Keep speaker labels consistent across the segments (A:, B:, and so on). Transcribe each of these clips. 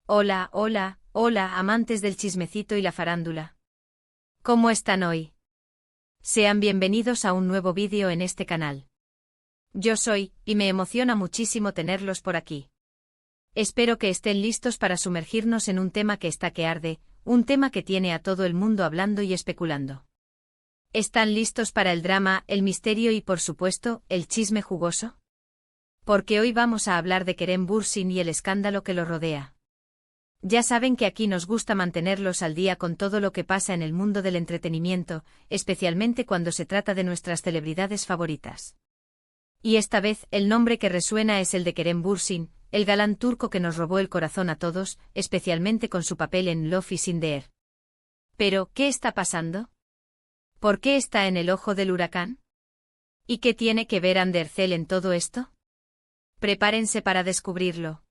A: Hola, hola, hola, amantes del chismecito y la farándula. ¿Cómo están hoy? Sean bienvenidos a un nuevo vídeo en este canal. Yo soy, y me emociona muchísimo tenerlos por aquí. Espero que estén listos para sumergirnos en un tema que está que arde, un tema que tiene a todo el mundo hablando y especulando. ¿Están listos para el drama, el misterio y, por supuesto, el chisme jugoso? Porque hoy vamos a hablar de Kerem Bürsin y el escándalo que lo rodea. Ya saben que aquí nos gusta mantenerlos al día con todo lo que pasa en el mundo del entretenimiento, especialmente cuando se trata de nuestras celebridades favoritas. Y esta vez el nombre que resuena es el de Kerem Bürsin, el galán turco que nos robó el corazón a todos, especialmente con su papel en Love is in the Air. Pero, ¿qué está pasando? ¿Por qué está en el ojo del huracán? ¿Y qué tiene que ver Andercel en todo esto? Prepárense para descubrirlo.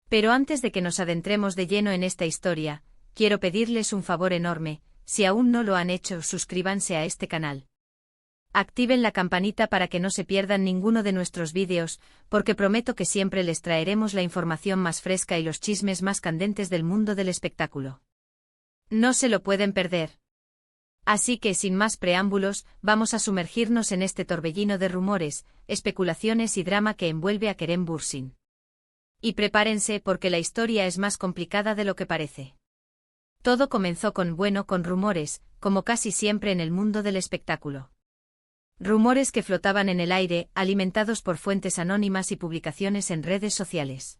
A: Pero antes de que nos adentremos de lleno en esta historia, quiero pedirles un favor enorme: si aún no lo han hecho, suscríbanse a este canal. Activen la campanita para que no se pierdan ninguno de nuestros vídeos, porque prometo que siempre les traeremos la información más fresca y los chismes más candentes del mundo del espectáculo. No se lo pueden perder. Así que sin más preámbulos, vamos a sumergirnos en este torbellino de rumores, especulaciones y drama que envuelve a Kerem Bürsin. Y prepárense porque la historia es más complicada de lo que parece. Todo comenzó con rumores, como casi siempre en el mundo del espectáculo. Rumores que flotaban en el aire, alimentados por fuentes anónimas y publicaciones en redes sociales.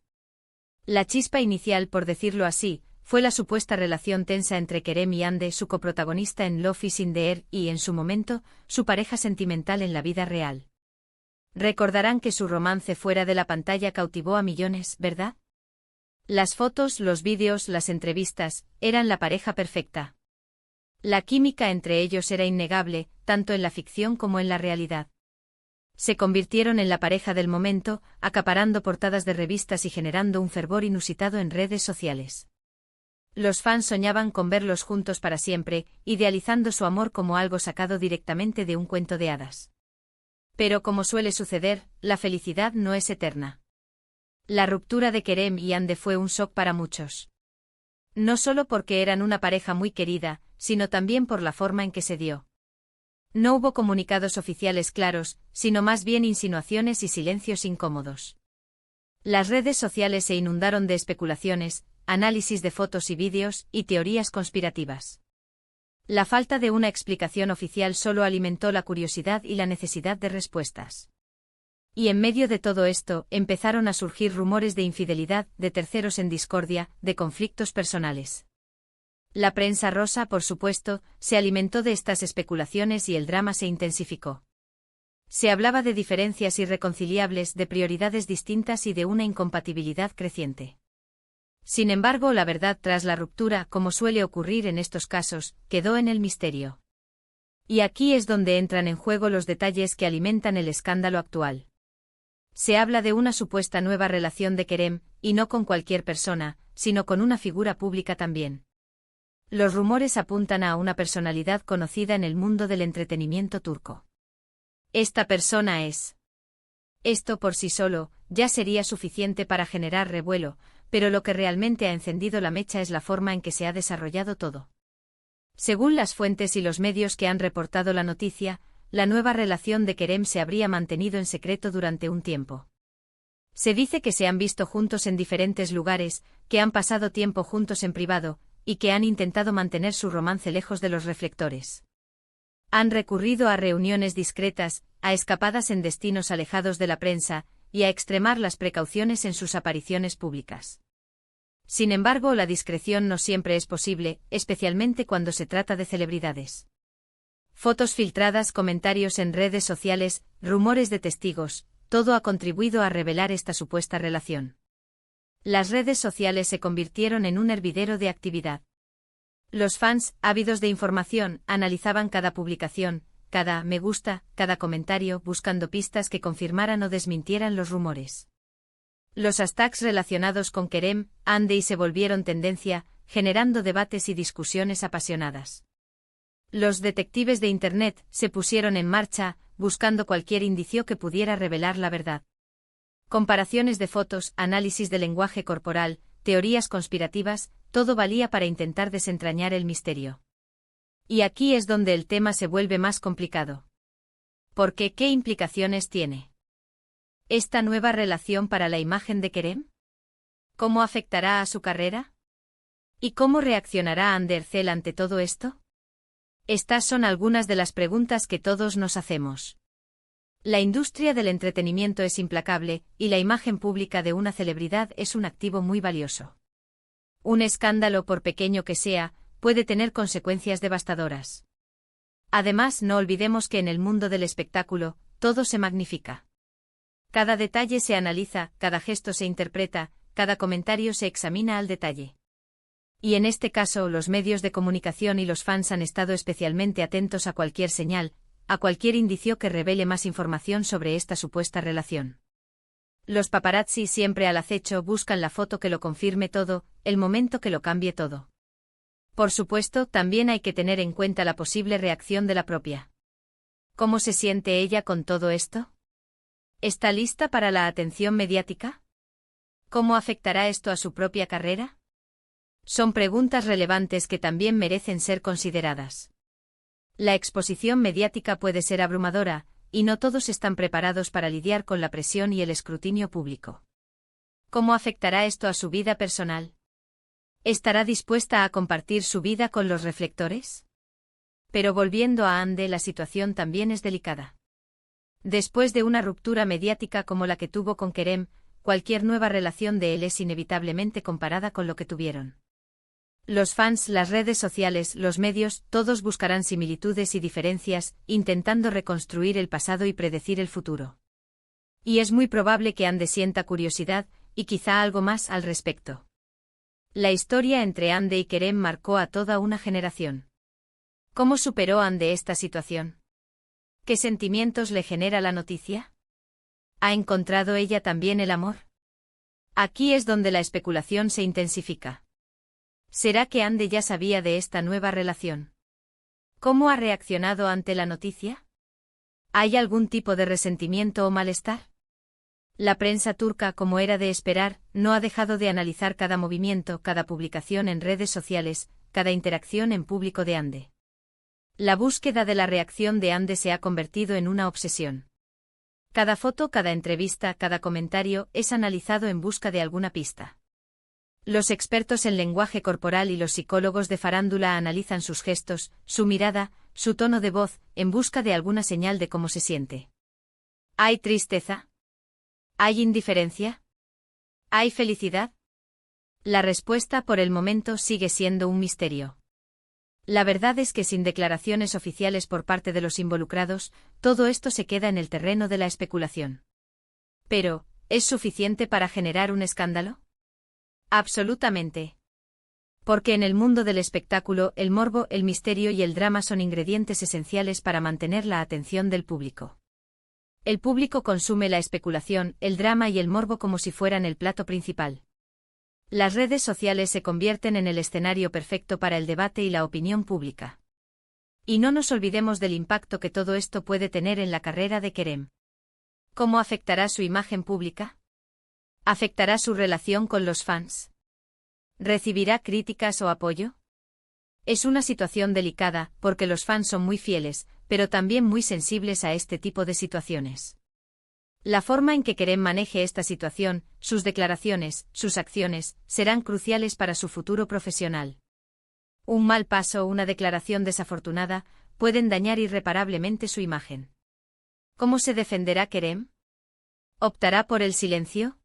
A: La chispa inicial, por decirlo así, fue la supuesta relación tensa entre Kerem y Hande, su coprotagonista en Love is in the Air y, en su momento, su pareja sentimental en la vida real. Recordarán que su romance fuera de la pantalla cautivó a millones, ¿verdad? Las fotos, los vídeos, las entrevistas, eran la pareja perfecta. La química entre ellos era innegable, tanto en la ficción como en la realidad. Se convirtieron en la pareja del momento, acaparando portadas de revistas y generando un fervor inusitado en redes sociales. Los fans soñaban con verlos juntos para siempre, idealizando su amor como algo sacado directamente de un cuento de hadas. Pero como suele suceder, la felicidad no es eterna. La ruptura de Kerem y Hande fue un shock para muchos. No solo porque eran una pareja muy querida, sino también por la forma en que se dio. No hubo comunicados oficiales claros, sino más bien insinuaciones y silencios incómodos. Las redes sociales se inundaron de especulaciones, análisis de fotos y vídeos, y teorías conspirativas. La falta de una explicación oficial solo alimentó la curiosidad y la necesidad de respuestas. Y en medio de todo esto, empezaron a surgir rumores de infidelidad, de terceros en discordia, de conflictos personales. La prensa rosa, por supuesto, se alimentó de estas especulaciones y el drama se intensificó. Se hablaba de diferencias irreconciliables, de prioridades distintas y de una incompatibilidad creciente. Sin embargo, la verdad tras la ruptura, como suele ocurrir en estos casos, quedó en el misterio. Y aquí es donde entran en juego los detalles que alimentan el escándalo actual. Se habla de una supuesta nueva relación de Kerem, y no con cualquier persona, sino con una figura pública también. Los rumores apuntan a una personalidad conocida en el mundo del entretenimiento turco. Esta persona es. Esto por sí solo, ya sería suficiente para generar revuelo, pero lo que realmente ha encendido la mecha es la forma en que se ha desarrollado todo. Según las fuentes y los medios que han reportado la noticia, la nueva relación de Kerem se habría mantenido en secreto durante un tiempo. Se dice que se han visto juntos en diferentes lugares, que han pasado tiempo juntos en privado, y que han intentado mantener su romance lejos de los reflectores. Han recurrido a reuniones discretas, a escapadas en destinos alejados de la prensa, y a extremar las precauciones en sus apariciones públicas. Sin embargo, la discreción no siempre es posible, especialmente cuando se trata de celebridades. Fotos filtradas, comentarios en redes sociales, rumores de testigos, todo ha contribuido a revelar esta supuesta relación. Las redes sociales se convirtieron en un hervidero de actividad. Los fans, ávidos de información, analizaban cada publicación, cada me gusta, cada comentario, buscando pistas que confirmaran o desmintieran los rumores. Los hashtags relacionados con Kerem, Hande se volvieron tendencia, generando debates y discusiones apasionadas. Los detectives de Internet se pusieron en marcha, buscando cualquier indicio que pudiera revelar la verdad. Comparaciones de fotos, análisis de lenguaje corporal, teorías conspirativas, todo valía para intentar desentrañar el misterio. Y aquí es donde el tema se vuelve más complicado. Porque, ¿qué implicaciones tiene esta nueva relación para la imagen de Kerem? ¿Cómo afectará a su carrera? ¿Y cómo reaccionará Ander Cell ante todo esto? Estas son algunas de las preguntas que todos nos hacemos. La industria del entretenimiento es implacable, y la imagen pública de una celebridad es un activo muy valioso. Un escándalo, por pequeño que sea, puede tener consecuencias devastadoras. Además, no olvidemos que en el mundo del espectáculo, todo se magnifica. Cada detalle se analiza, cada gesto se interpreta, cada comentario se examina al detalle. Y en este caso, los medios de comunicación y los fans han estado especialmente atentos a cualquier señal, a cualquier indicio que revele más información sobre esta supuesta relación. Los paparazzi, siempre al acecho, buscan la foto que lo confirme todo, el momento que lo cambie todo. Por supuesto, también hay que tener en cuenta la posible reacción de la propia. ¿Cómo se siente ella con todo esto? ¿Está lista para la atención mediática? ¿Cómo afectará esto a su propia carrera? Son preguntas relevantes que también merecen ser consideradas. La exposición mediática puede ser abrumadora, y no todos están preparados para lidiar con la presión y el escrutinio público. ¿Cómo afectará esto a su vida personal? ¿Estará dispuesta a compartir su vida con los reflectores? Pero volviendo a Ande, la situación también es delicada. Después de una ruptura mediática como la que tuvo con Kerem, cualquier nueva relación de él es inevitablemente comparada con lo que tuvieron. Los fans, las redes sociales, los medios, todos buscarán similitudes y diferencias, intentando reconstruir el pasado y predecir el futuro. Y es muy probable que Ande sienta curiosidad, y quizá algo más al respecto. La historia entre Ande y Kerem marcó a toda una generación. ¿Cómo superó Ande esta situación? ¿Qué sentimientos le genera la noticia? ¿Ha encontrado ella también el amor? Aquí es donde la especulación se intensifica. ¿Será que Ande ya sabía de esta nueva relación? ¿Cómo ha reaccionado ante la noticia? ¿Hay algún tipo de resentimiento o malestar? La prensa turca, como era de esperar, no ha dejado de analizar cada movimiento, cada publicación en redes sociales, cada interacción en público de Ande. La búsqueda de la reacción de Ande se ha convertido en una obsesión. Cada foto, cada entrevista, cada comentario es analizado en busca de alguna pista. Los expertos en lenguaje corporal y los psicólogos de farándula analizan sus gestos, su mirada, su tono de voz, en busca de alguna señal de cómo se siente. ¿Hay tristeza? ¿Hay indiferencia? ¿Hay felicidad? La respuesta por el momento sigue siendo un misterio. La verdad es que sin declaraciones oficiales por parte de los involucrados, todo esto se queda en el terreno de la especulación. Pero, ¿es suficiente para generar un escándalo? Absolutamente. Porque en el mundo del espectáculo, el morbo, el misterio y el drama son ingredientes esenciales para mantener la atención del público. El público consume la especulación, el drama y el morbo como si fueran el plato principal. Las redes sociales se convierten en el escenario perfecto para el debate y la opinión pública. Y no nos olvidemos del impacto que todo esto puede tener en la carrera de Kerem. ¿Cómo afectará su imagen pública? ¿Afectará su relación con los fans? ¿Recibirá críticas o apoyo? Es una situación delicada, porque los fans son muy fieles, pero también muy sensibles a este tipo de situaciones. La forma en que Kerem maneje esta situación, sus declaraciones, sus acciones, serán cruciales para su futuro profesional. Un mal paso o una declaración desafortunada pueden dañar irreparablemente su imagen. ¿Cómo se defenderá Kerem? ¿Optará por el silencio?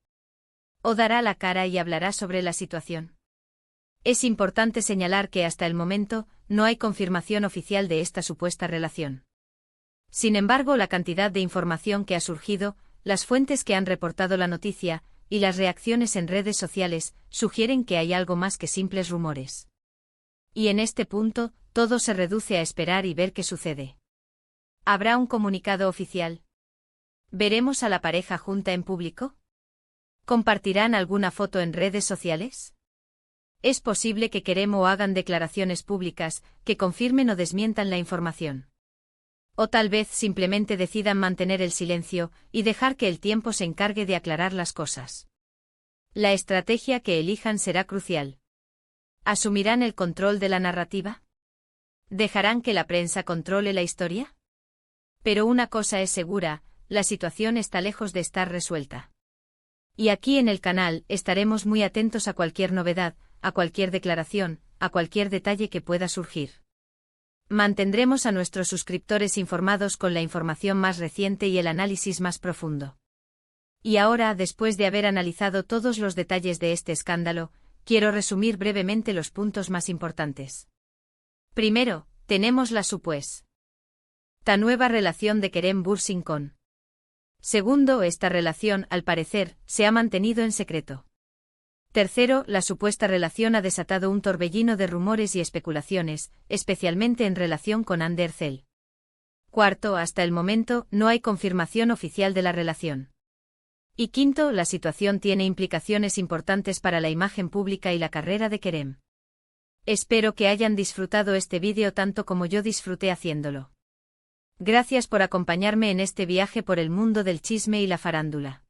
A: ¿O dará la cara y hablará sobre la situación? Es importante señalar que hasta el momento, no hay confirmación oficial de esta supuesta relación. Sin embargo, la cantidad de información que ha surgido, las fuentes que han reportado la noticia, y las reacciones en redes sociales, sugieren que hay algo más que simples rumores. Y en este punto, todo se reduce a esperar y ver qué sucede. ¿Habrá un comunicado oficial? ¿Veremos a la pareja junta en público? ¿Compartirán alguna foto en redes sociales? Es posible que Kerem o hagan declaraciones públicas que confirmen o desmientan la información. O tal vez simplemente decidan mantener el silencio y dejar que el tiempo se encargue de aclarar las cosas. La estrategia que elijan será crucial. ¿Asumirán el control de la narrativa? ¿Dejarán que la prensa controle la historia? Pero una cosa es segura, la situación está lejos de estar resuelta. Y aquí en el canal estaremos muy atentos a cualquier novedad, a cualquier declaración, a cualquier detalle que pueda surgir. Mantendremos a nuestros suscriptores informados con la información más reciente y el análisis más profundo. Y ahora, después de haber analizado todos los detalles de este escándalo, quiero resumir brevemente los puntos más importantes. Primero, tenemos la supuesta nueva relación de Kerem Bürsin con. Segundo, esta relación, al parecer, se ha mantenido en secreto. Tercero, la supuesta relación ha desatado un torbellino de rumores y especulaciones, especialmente en relación con Hande Erçel. Cuarto, hasta el momento, no hay confirmación oficial de la relación. Y quinto, la situación tiene implicaciones importantes para la imagen pública y la carrera de Kerem. Espero que hayan disfrutado este vídeo tanto como yo disfruté haciéndolo. Gracias por acompañarme en este viaje por el mundo del chisme y la farándula.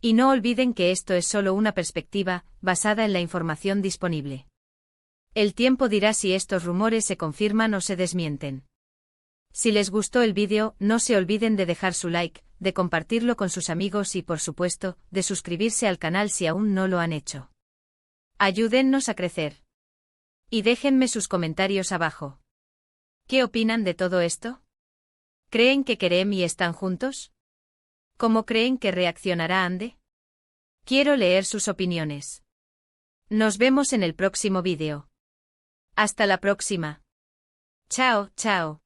A: Y no olviden que esto es solo una perspectiva, basada en la información disponible. El tiempo dirá si estos rumores se confirman o se desmienten. Si les gustó el vídeo, no se olviden de dejar su like, de compartirlo con sus amigos y, por supuesto, de suscribirse al canal si aún no lo han hecho. Ayúdennos a crecer. Y déjenme sus comentarios abajo. ¿Qué opinan de todo esto? ¿Creen que Kerem y están juntos? ¿Cómo creen que reaccionará Hande? Quiero leer sus opiniones. Nos vemos en el próximo vídeo. Hasta la próxima. Chao, chao.